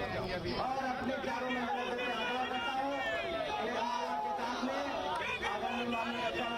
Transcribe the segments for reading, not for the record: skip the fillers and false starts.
और अपने प्यारों में आग्रह करता हूँ कि आपके साथ में आगामी माननीय रक्षा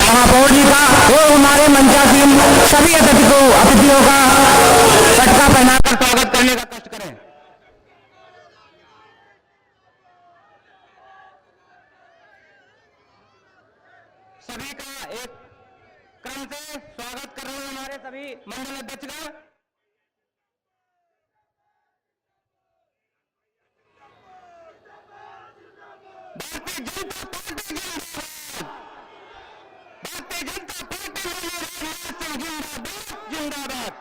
महापौर जी का और हमारे मंचासीन सभी अतिथियों का पटका पहनाकर स्वागत करने का कष्ट करें। सभी का एक क्रम से स्वागत कर रहे हैं हमारे सभी मंडल अध्यक्षगण। भारतीय जनता पार्टी जिंदाबाद।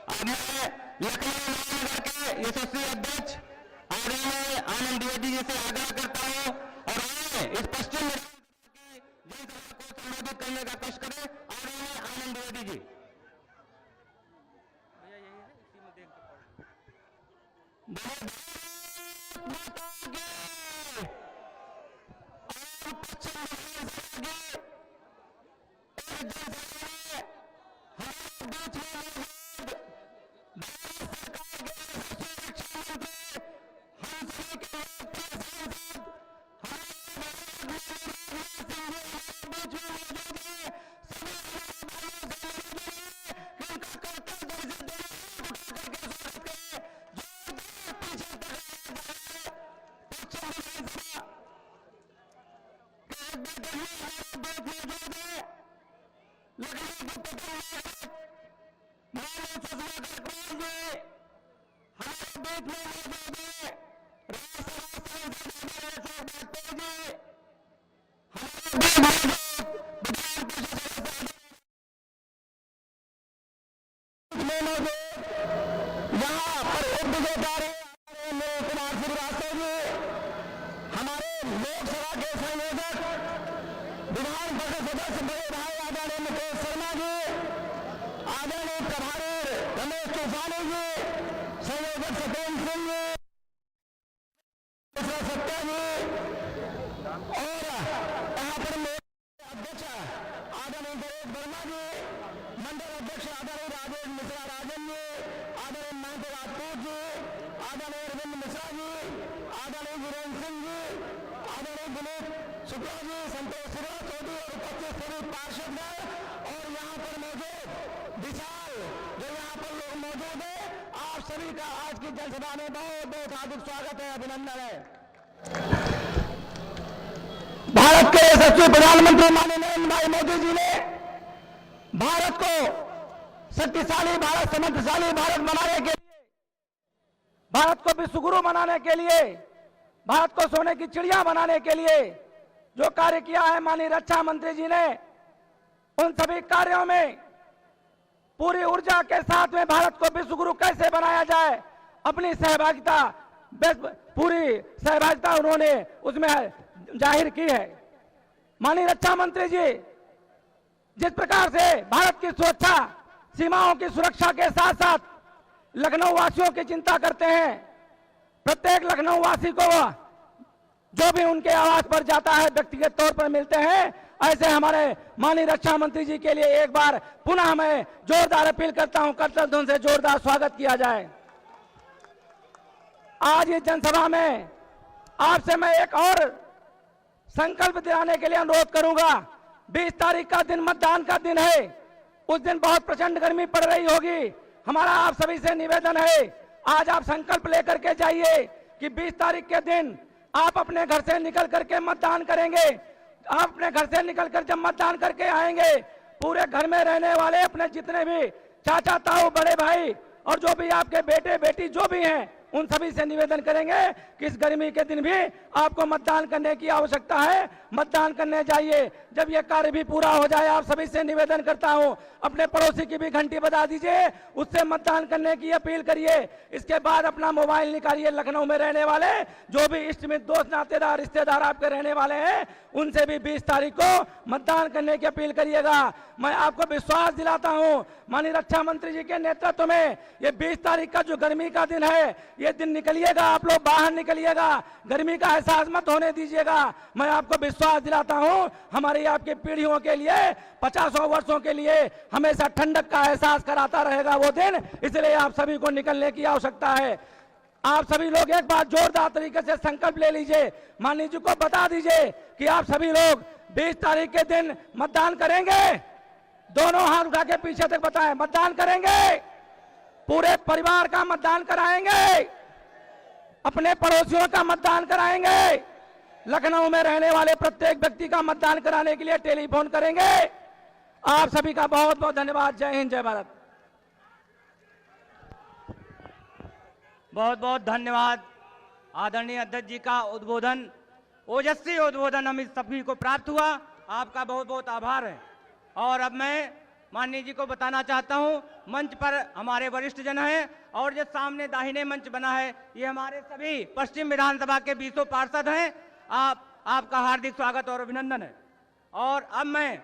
अब मैं लखनऊ महानगर के यशस्वी अध्यक्ष आदरणीय आनंद द्विवेदी जी से आग्रह करता हूं और उन्हें इस पश्चिम जनसभा को संबोधित करने का कष्ट करें। आदरणीय आनंद द्विवेदी जी। जनसभा में बहुत बहुत हार्दिक स्वागत है, अभिनंदन है। भारत के यशस्वी प्रधानमंत्री माननीय नरेंद्र भाई मोदी जी ने भारत को शक्तिशाली भारत, समृद्धशाली भारत बनाने के लिए, भारत को विश्वगुरु बनाने के लिए, भारत को सोने की चिड़िया बनाने के लिए जो कार्य किया है माननीय रक्षा मंत्री जी ने, उन सभी कार्यों में पूरी ऊर्जा के साथ में भारत को विश्वगुरु कैसे बनाया जाए, अपनी सहभागिता, पूरी सहभागिता उन्होंने उसमें जाहिर की है। माननीय रक्षा मंत्री जी जिस प्रकार से भारत की सुरक्षा, सीमाओं की सुरक्षा के साथ साथ लखनऊ वासियों की चिंता करते हैं, प्रत्येक लखनऊ वासी को जो भी उनके आवास पर जाता है व्यक्तिगत तौर पर मिलते हैं। ऐसे हमारे माननीय रक्षा मंत्री जी के लिए एक बार पुनः मैं जोरदार अपील करता हूं, करतब ध्वनि से जोरदार स्वागत किया जाए। आज इस जनसभा में आपसे मैं एक और संकल्प दिलाने के लिए अनुरोध करूंगा। 20 तारीख का दिन मतदान का दिन है। उस दिन बहुत प्रचंड गर्मी पड़ रही होगी। हमारा आप सभी से निवेदन है, आज आप संकल्प लेकर के जाइए कि 20 तारीख के दिन आप अपने घर से निकल करके मतदान करेंगे। आप अपने घर से निकल कर जब मतदान करके आएंगे, पूरे घर में रहने वाले अपने जितने भी चाचा ताऊ बड़े भाई और जो भी आपके बेटे बेटी जो भी हैं, उन सभी से निवेदन करेंगे कि इस गर्मी के दिन भी आपको मतदान करने की आवश्यकता है, मतदान करने जाइए। जब यह कार्य भी पूरा हो जाए, आप सभी से निवेदन करता हूं, अपने पड़ोसी की भी घंटी बजा दीजिए, उससे मतदान करने की अपील करिए। इसके बाद अपना मोबाइल निकालिए। लखनऊ में रहने वाले जो भी इष्ट मित्र दोस्त नातेदार रिश्तेदार आपके रहने वाले हैं, उनसे भी 20 तारीख को मतदान करने की अपील करिएगा। मैं आपको विश्वास दिलाता हूं, माननीय रक्षा मंत्री जी के नेतृत्व में ये 20 तारीख का जो गर्मी का दिन है, ये दिन निकलिएगा, आप लोग बाहर निकलिएगा, गर्मी का एहसास मत होने दीजिएगा। मैं आपको विश्वास दिलाता हूं, हमारी आपकी पीढ़ियों के लिए 50 वर्षों के लिए हमेशा ठंडक का एहसास कराता रहेगा वो दिन। इसलिए आप सभी को निकलने की आवश्यकता है। आप सभी लोग एक बार जोरदार तरीके से संकल्प ले लीजिए, माननीय जी को बता दीजिए कि आप सभी लोग 20 तारीख के दिन मतदान करेंगे। दोनों हाथ उठा के पीछे तक बताएं, मतदान करेंगे, पूरे परिवार का मतदान कराएंगे, अपने पड़ोसियों का मतदान कराएंगे, लखनऊ में रहने वाले प्रत्येक व्यक्ति का मतदान कराने के लिए टेलीफोन करेंगे। आप सभी का बहुत बहुत धन्यवाद। जय हिंद, जय भारत। बहुत बहुत धन्यवाद। आदरणीय अध्यक्ष जी का उद्बोधन, ओजस्वी उद्बोधन हम सभी को प्राप्त हुआ। आपका बहुत बहुत आभार है। और अब मैं माननीय जी को बताना चाहता हूं, मंच पर हमारे वरिष्ठ जन हैं और जो सामने दाहिने मंच बना है, ये हमारे सभी पश्चिम विधानसभा के 20 पार्षद हैं। आपका हार्दिक स्वागत और अभिनंदन है। और अब मैं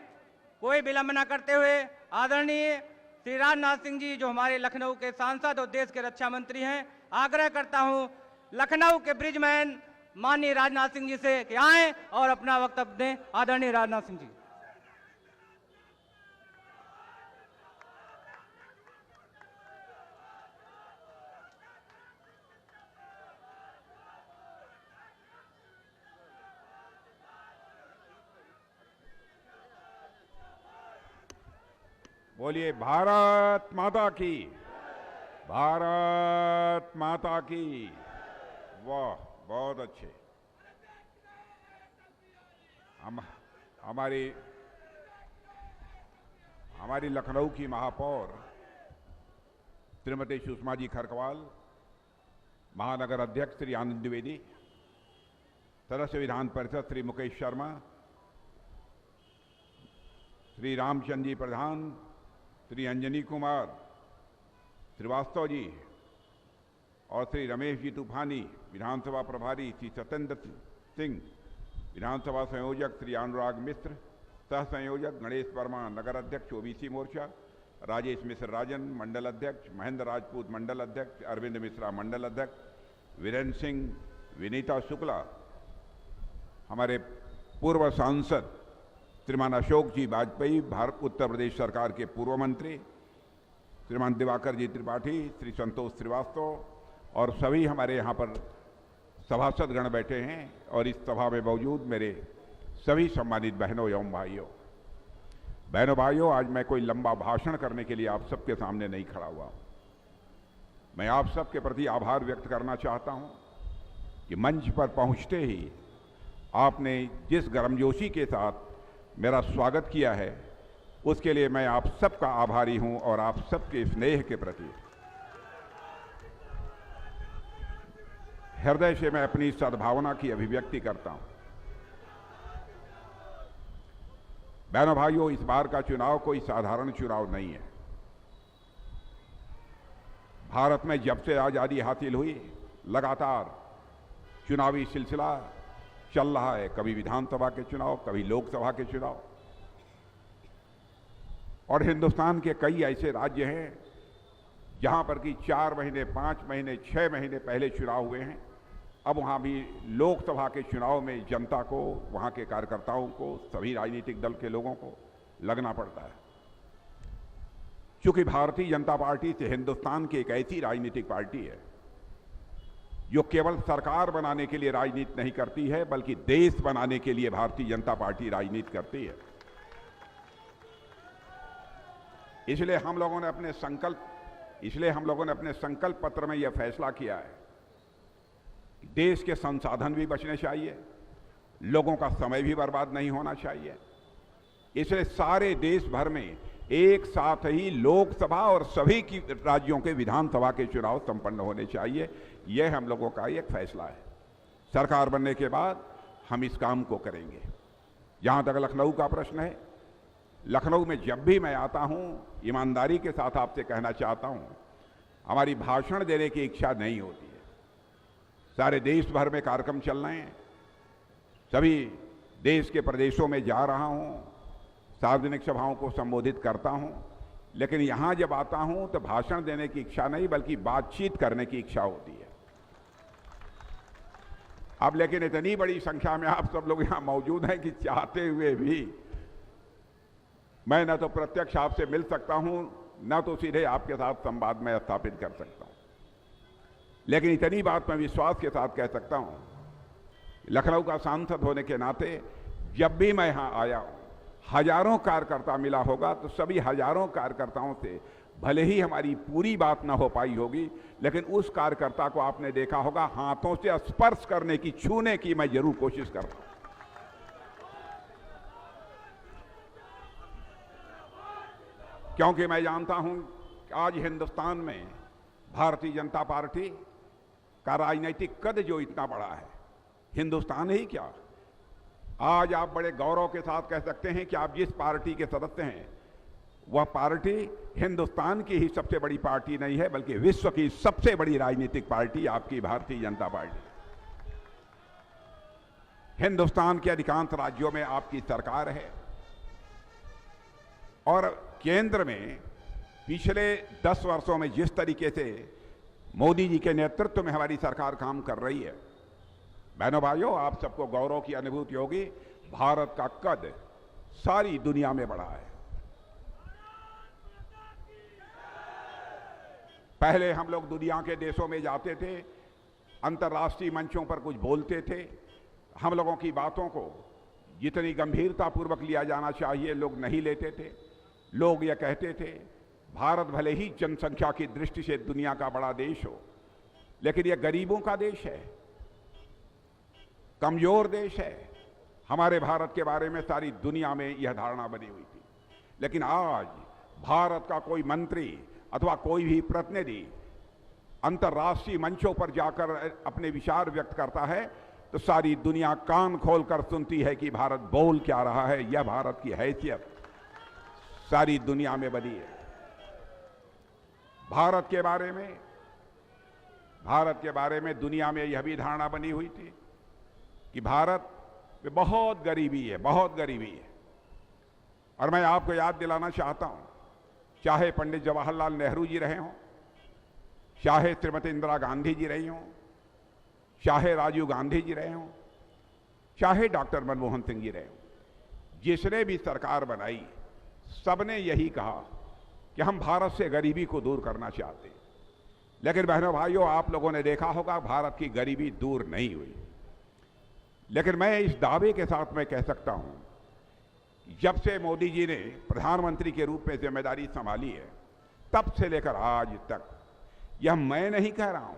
कोई विलंब न करते हुए आदरणीय श्री राजनाथ सिंह जी, जो हमारे लखनऊ के सांसद और देश के रक्षा मंत्री हैं, आग्रह करता हूं लखनऊ के ब्रिजमैन माननीय राजनाथ सिंह जी से कि आएं और अपना वक्तव्य दें। आदरणीय राजनाथ सिंह जी। बोलिए भारत माता की, भारत माता की। वाह, बहुत अच्छे। हमारी लखनऊ की महापौर श्रीमती सुषमा जी खरकवाल, महानगर अध्यक्ष श्री आनंद द्विवेदी, सदस्य विधान परिषद श्री मुकेश शर्मा, श्री रामचंद्र जी प्रधान, श्री अंजनी कुमार श्रीवास्तव जी और श्री रमेश जी तूफानी विधानसभा प्रभारी, श्री सत्येंद्र सिंह विधानसभा संयोजक, श्री अनुराग मिश्र सह संयोजक, गणेश वर्मा नगर अध्यक्ष ओबीसी मोर्चा, राजेश मिश्र राजन मंडल अध्यक्ष, महेंद्र राजपूत मंडल अध्यक्ष, अरविंद मिश्रा मंडल अध्यक्ष, वीरेंद्र सिंह, विनीता शुक्ला, हमारे पूर्व सांसद श्रीमान अशोक जी वाजपेयी, भारत उत्तर प्रदेश सरकार के पूर्व मंत्री, श्रीमान दिवाकर जी त्रिपाठी, श्री संतोष श्रीवास्तव और सभी हमारे यहाँ पर सभासदगण बैठे हैं और इस सभा में मौजूद मेरे सभी सम्मानित बहनों एवं भाइयों, आज मैं कोई लंबा भाषण करने के लिए आप सबके सामने नहीं खड़ा हुआ। मैं आप सबके प्रति आभार व्यक्त करना चाहता हूँ कि मंच पर पहुँचते ही आपने जिस गर्मजोशी के साथ मेरा स्वागत किया है, उसके लिए मैं आप सबका आभारी हूं और आप सबके स्नेह के प्रति हृदय से मैं अपनी सद्भावना की अभिव्यक्ति करता हूं। बहनों भाइयों, इस बार का चुनाव कोई साधारण चुनाव नहीं है। भारत में जब से आजादी हासिल हुई, लगातार चुनावी सिलसिला चल रहा है। कभी विधानसभा के चुनाव, कभी लोकसभा के चुनाव, और हिंदुस्तान के कई ऐसे राज्य हैं जहां पर कि 4 महीने, 5 महीने, 6 महीने पहले चुनाव हुए हैं अब वहाँ भी लोकसभा के चुनाव में जनता को, वहाँ के कार्यकर्ताओं को, सभी राजनीतिक दल के लोगों को लगना पड़ता है। क्योंकि भारतीय जनता पार्टी से हिंदुस्तान की एक ऐसी राजनीतिक पार्टी है जो केवल सरकार बनाने के लिए राजनीति नहीं करती है, बल्कि देश बनाने के लिए भारतीय जनता पार्टी राजनीति करती है। इसलिए हम लोगों ने अपने संकल्प पत्र में यह फैसला किया है कि देश के संसाधन भी बचने चाहिए, लोगों का समय भी बर्बाद नहीं होना चाहिए। इसलिए सारे देश भर में एक साथ ही लोकसभा और सभी की राज्यों के विधानसभा के चुनाव संपन्न होने चाहिए। यह हम लोगों का एक फैसला है। सरकार बनने के बाद हम इस काम को करेंगे। जहां तक लखनऊ का प्रश्न है, लखनऊ में जब भी मैं आता हूं, ईमानदारी के साथ आपसे कहना चाहता हूं, हमारी भाषण देने की इच्छा नहीं होती है। सारे देश भर में कार्यक्रम चल रहे हैं, सभी देश के प्रदेशों में जा रहा हूं, सार्वजनिक सभाओं को संबोधित करता हूं, लेकिन यहां जब आता हूं तो भाषण देने की इच्छा नहीं, बल्कि बातचीत करने की इच्छा होती है। अब लेकिन इतनी बड़ी संख्या में आप सब लोग यहां मौजूद हैं कि चाहते हुए भी मैं न तो प्रत्यक्ष आपसे मिल सकता हूं, न तो सीधे आपके साथ संवाद में स्थापित कर सकता हूं। लेकिन इतनी बात मैं विश्वास के साथ कह सकता हूं, लखनऊ का सांसद होने के नाते जब भी मैं यहां आया हूं, हजारों कार्यकर्ता मिला होगा, तो सभी हजारों कार्यकर्ताओं से भले ही हमारी पूरी बात ना हो पाई होगी, लेकिन उस कार्यकर्ता को आपने देखा होगा हाथों से स्पर्श करने की, छूने की मैं जरूर कोशिश कर रहा हूं। क्योंकि मैं जानता हूं कि आज हिंदुस्तान में भारतीय जनता पार्टी का राजनीतिक कद जो इतना बड़ा है, हिंदुस्तान ही क्या, आज आप बड़े गौरव के साथ कह सकते हैं कि आप जिस पार्टी के सदस्य हैं, वह पार्टी हिंदुस्तान की ही सबसे बड़ी पार्टी नहीं है, बल्कि विश्व की सबसे बड़ी राजनीतिक पार्टी आपकी भारतीय जनता पार्टी। हिंदुस्तान के अधिकांश राज्यों में आपकी सरकार है और केंद्र में पिछले 10 वर्षों में जिस तरीके से मोदी जी के नेतृत्व में हमारी सरकार काम कर रही है, बहनों भाइयों, आप सबको गौरव की अनुभूति होगी। भारत का कद सारी दुनिया में बढ़ा है। पहले हम लोग दुनिया के देशों में जाते थे, अंतर्राष्ट्रीय मंचों पर कुछ बोलते थे, हम लोगों की बातों को जितनी गंभीरतापूर्वक लिया जाना चाहिए लोग नहीं लेते थे। लोग यह कहते थे भारत भले ही जनसंख्या की दृष्टि से दुनिया का बड़ा देश हो, लेकिन यह गरीबों का देश है, कमजोर देश है। हमारे भारत के बारे में सारी दुनिया में यह धारणा बनी हुई थी। लेकिन आज भारत का कोई मंत्री अथवा कोई भी प्रतिनिधि अंतर्राष्ट्रीय मंचों पर जाकर अपने विचार व्यक्त करता है तो सारी दुनिया कान खोलकर सुनती है कि भारत बोल क्या रहा है। यह भारत की हैसियत सारी दुनिया में बनी है। भारत के बारे में दुनिया में यह भी धारणा बनी हुई थी कि भारत में बहुत गरीबी है, बहुत गरीबी है। और मैं आपको याद दिलाना चाहता हूं, चाहे पंडित जवाहरलाल नेहरू जी रहे हों, चाहे श्रीमती इंदिरा गांधी जी रही हों, चाहे राजीव गांधी जी रहे हों, चाहे डॉक्टर मनमोहन सिंह जी रहे हों, जिसने भी सरकार बनाई सबने यही कहा कि हम भारत से गरीबी को दूर करना चाहते हैं। लेकिन बहनों भाइयों, आप लोगों ने देखा होगा भारत की गरीबी दूर नहीं हुई। लेकिन मैं इस दावे के साथ मैं कह सकता हूं, जब से मोदी जी ने प्रधानमंत्री के रूप में जिम्मेदारी संभाली है, तब से लेकर आज तक, यह मैं नहीं कह रहा हूं,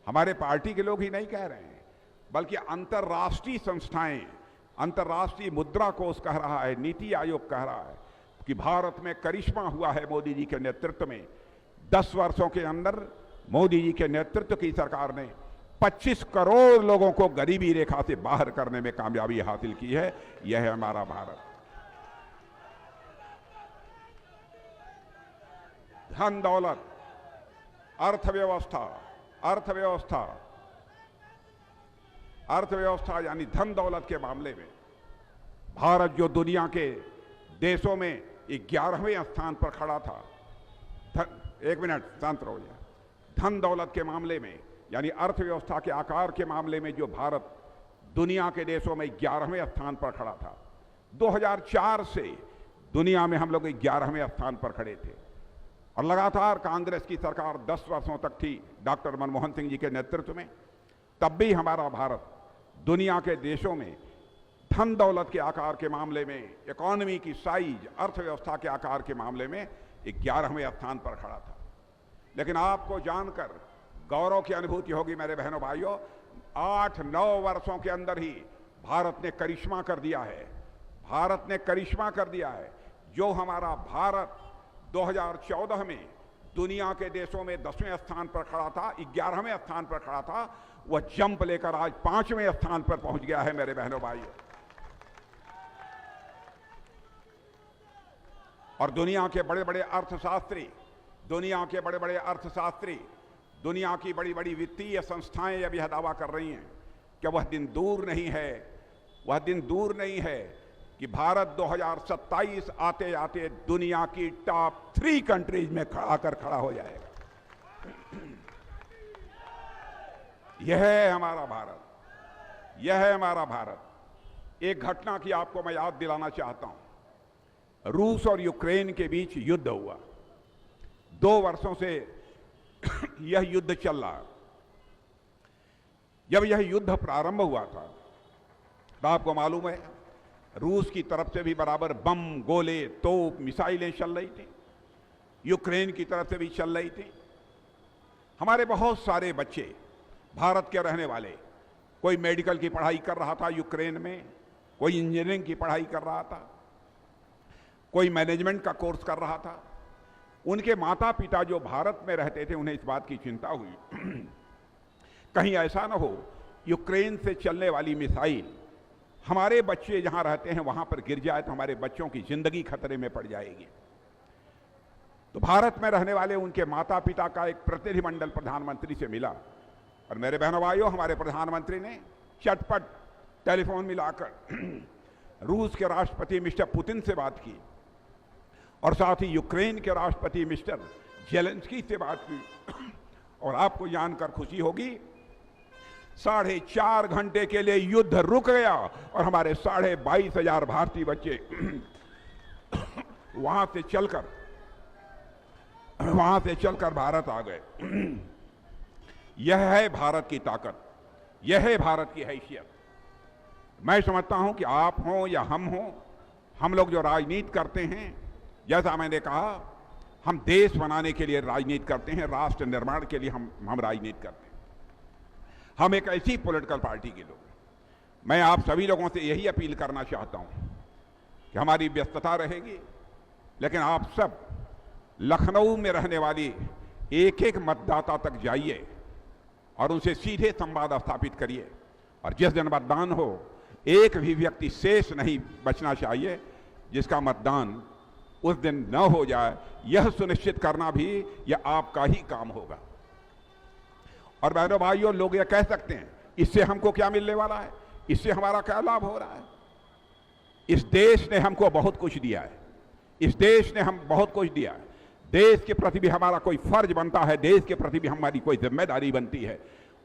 हमारे पार्टी के लोग ही नहीं कह रहे हैं, बल्कि अंतर्राष्ट्रीय संस्थाएं, अंतर्राष्ट्रीय मुद्रा कोष कह रहा है, नीति आयोग कह रहा है कि भारत में करिश्मा हुआ है मोदी जी के नेतृत्व में। 10 वर्षों के अंदर मोदी जी के नेतृत्व की सरकार ने 25 करोड़ लोगों को गरीबी रेखा से बाहर करने में कामयाबी हासिल की है। यह है हमारा भारत। धन दौलत, अर्थव्यवस्था यानी धन दौलत के मामले में भारत जो दुनिया के देशों में 11वें स्थान पर खड़ा था, एक मिनट शांत रहो। धन दौलत के मामले में यानी अर्थव्यवस्था के आकार के मामले में जो भारत दुनिया के देशों में 11वें स्थान पर खड़ा था, 2004 से दुनिया में हम लोग 11वें स्थान पर खड़े थे। और लगातार कांग्रेस की सरकार 10 वर्षों तक थी डॉक्टर मनमोहन सिंह जी के नेतृत्व में, तब भी हमारा भारत दुनिया के देशों में धन दौलत के आकार के मामले में, इकोनॉमी की साइज, अर्थव्यवस्था के आकार के मामले में 11वें स्थान पर खड़ा था। लेकिन आपको जानकर गौरव की अनुभूति होगी मेरे बहनों भाइयों, 8-9 वर्षों के अंदर ही भारत ने करिश्मा कर दिया है। भारत ने करिश्मा कर दिया है। जो हमारा भारत 2014 में दुनिया के देशों में 10वें स्थान पर खड़ा था, 11वें स्थान पर खड़ा था, वह जंप लेकर आज 5वें स्थान पर पहुंच गया है मेरे बहनों भाइयों। और दुनिया के बड़े बड़े अर्थशास्त्री, दुनिया की बड़ी बड़ी वित्तीय संस्थाएं अब यह दावा कर रही हैं कि वह दिन दूर नहीं है कि भारत 2027 आते आते दुनिया की टॉप 3 कंट्रीज में खड़ा हो जाएगा। यह है हमारा भारत। एक घटना की आपको मैं याद दिलाना चाहता हूं। रूस और यूक्रेन के बीच युद्ध हुआ। 2 वर्षों से यह युद्ध चल रहा। जब यह युद्ध प्रारंभ हुआ था तो आपको मालूम है रूस की तरफ से भी बराबर बम, गोले, तोप, मिसाइलें चल रही थी। यूक्रेन की तरफ से भी चल रही थी। हमारे बहुत सारे बच्चे भारत के रहने वाले, कोई मेडिकल की पढ़ाई कर रहा था यूक्रेन में, कोई इंजीनियरिंग की पढ़ाई कर रहा था, कोई मैनेजमेंट का कोर्स कर रहा था। उनके माता पिता जो भारत में रहते थे, उन्हें इस बात की चिंता हुई कहीं ऐसा ना हो यूक्रेन से चलने वाली मिसाइल हमारे बच्चे जहां रहते हैं वहां पर गिर जाए तो हमारे बच्चों की जिंदगी खतरे में पड़ जाएगी। तो भारत में रहने वाले उनके माता पिता का एक प्रतिनिधिमंडल प्रधानमंत्री से मिला और मेरे बहनों भाइयों, हमारे प्रधानमंत्री ने चटपट टेलीफोन मिलाकर रूस के राष्ट्रपति मिस्टर पुतिन से बात की और साथ ही यूक्रेन के राष्ट्रपति मिस्टर जेलेंस्की से बात की। और आपको जानकर खुशी होगी, 4.5 घंटे के लिए युद्ध रुक गया और हमारे 22,500 भारतीय बच्चे वहां से चलकर भारत आ गए। यह है भारत की ताकत, यह है भारत की हैसियत। मैं समझता हूं कि आप हों या हम हों, हम लोग जो राजनीति करते हैं, जैसा मैंने कहा, हम देश बनाने के लिए राजनीति करते हैं, राष्ट्र निर्माण के लिए हम राजनीति करते हैं। हम एक ऐसी पॉलिटिकल पार्टी के लोग। मैं आप सभी लोगों से यही अपील करना चाहता हूं कि हमारी व्यस्तता रहेगी, लेकिन आप सब लखनऊ में रहने वाली एक एक मतदाता तक जाइए और उनसे सीधे संवाद स्थापित करिए। और जिस दिन मतदान हो, एक भी व्यक्ति शेष नहीं बचना चाहिए जिसका मतदान उस दिन न हो जाए। यह सुनिश्चित करना भी यह आपका ही काम होगा। और बहनों भाइयों, लोग यह कह सकते हैं इससे हमको क्या मिलने वाला है, इससे हमारा क्या लाभ हो रहा है। इस देश ने हमको बहुत कुछ दिया है, इस देश ने हम बहुत कुछ दिया है। देश के प्रति भी हमारा कोई फर्ज बनता है, देश के प्रति भी हमारी कोई जिम्मेदारी बनती है।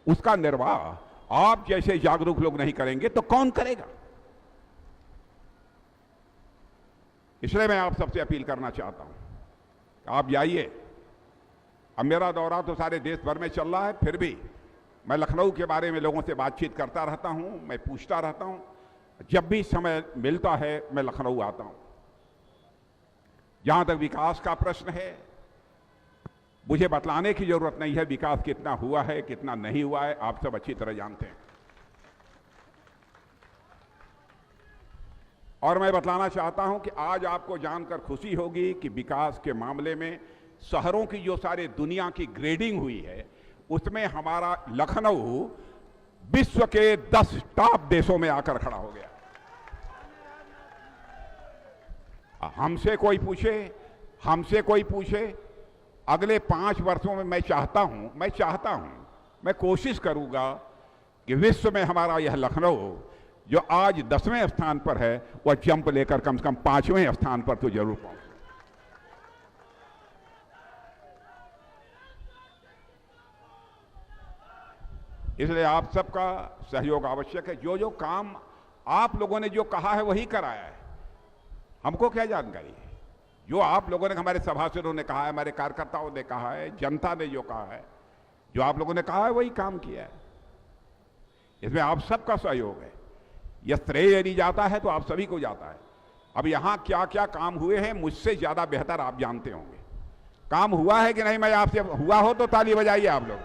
उसका निर्वाह आप जैसे जागरूक लोग नहीं करेंगे तो कौन करेगा। इसलिए मैं आप सबसे अपील करना चाहता हूं कि आप जाइए। अब मेरा दौरा तो सारे देश भर में चल रहा है, फिर भी मैं लखनऊ के बारे में लोगों से बातचीत करता रहता हूं, मैं पूछता रहता हूं। जब भी समय मिलता है मैं लखनऊ आता हूं। जहां तक विकास का प्रश्न है, मुझे बतलाने की जरूरत नहीं है विकास कितना हुआ है, कितना नहीं हुआ है, आप सब अच्छी तरह जानते हैं। और मैं बतलाना चाहता हूं कि आज आपको जानकर खुशी होगी कि विकास के मामले में शहरों की जो सारे दुनिया की ग्रेडिंग हुई है, उसमें हमारा लखनऊ विश्व के 10 टॉप देशों में आकर खड़ा हो गया। हमसे कोई पूछे अगले 5 वर्षों में मैं चाहता हूं, मैं कोशिश करूंगा कि विश्व में हमारा यह लखनऊ जो आज 10वें स्थान पर है, वह जंप लेकर कम से कम 5वें स्थान पर तो जरूर पहुंचे। इसलिए आप सबका सहयोग आवश्यक है। जो जो काम आप लोगों ने जो कहा है वही कराया है, हमको क्या जानकारी है। जो आप लोगों ने, हमारे सभासदों ने कहा है, हमारे कार्यकर्ताओं ने कहा है, जनता ने जो कहा है, जो आप लोगों ने कहा है वही काम किया है। इसमें आप सबका सहयोग है। यह श्रेय यदि जाता है तो आप सभी को जाता है। अब यहां क्या क्या काम हुए हैं मुझसे ज्यादा बेहतर आप जानते होंगे। काम हुआ है कि नहीं, मैं आपसे, हुआ हो तो ताली बजाइए आप लोग।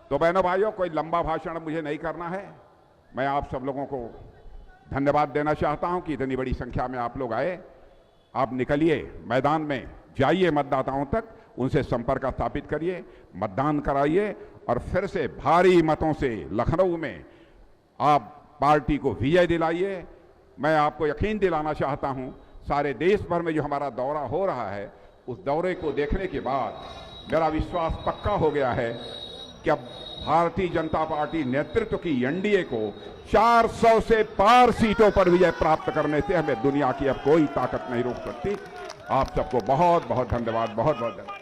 तो बहनों भाइयों, कोई लंबा भाषण मुझे नहीं करना है। मैं आप सब लोगों को धन्यवाद देना चाहता हूं कि इतनी बड़ी संख्या में आप लोग आए। आप निकलिए मैदान में, जाइए मतदाताओं तक, उनसे संपर्क स्थापित करिए, मतदान कराइए और फिर से भारी मतों से लखनऊ में आप पार्टी को विजय दिलाइए। मैं आपको यकीन दिलाना चाहता हूं, सारे देश भर में जो हमारा दौरा हो रहा है, उस दौरे को देखने के बाद मेरा विश्वास पक्का हो गया है कि अब भारतीय जनता पार्टी नेतृत्व की एनडीए को 400 से पार सीटों पर विजय प्राप्त करने से हमें दुनिया की अब कोई ताकत नहीं रोक सकती। आप सबको बहुत बहुत धन्यवाद, बहुत बहुत धन्यवाद।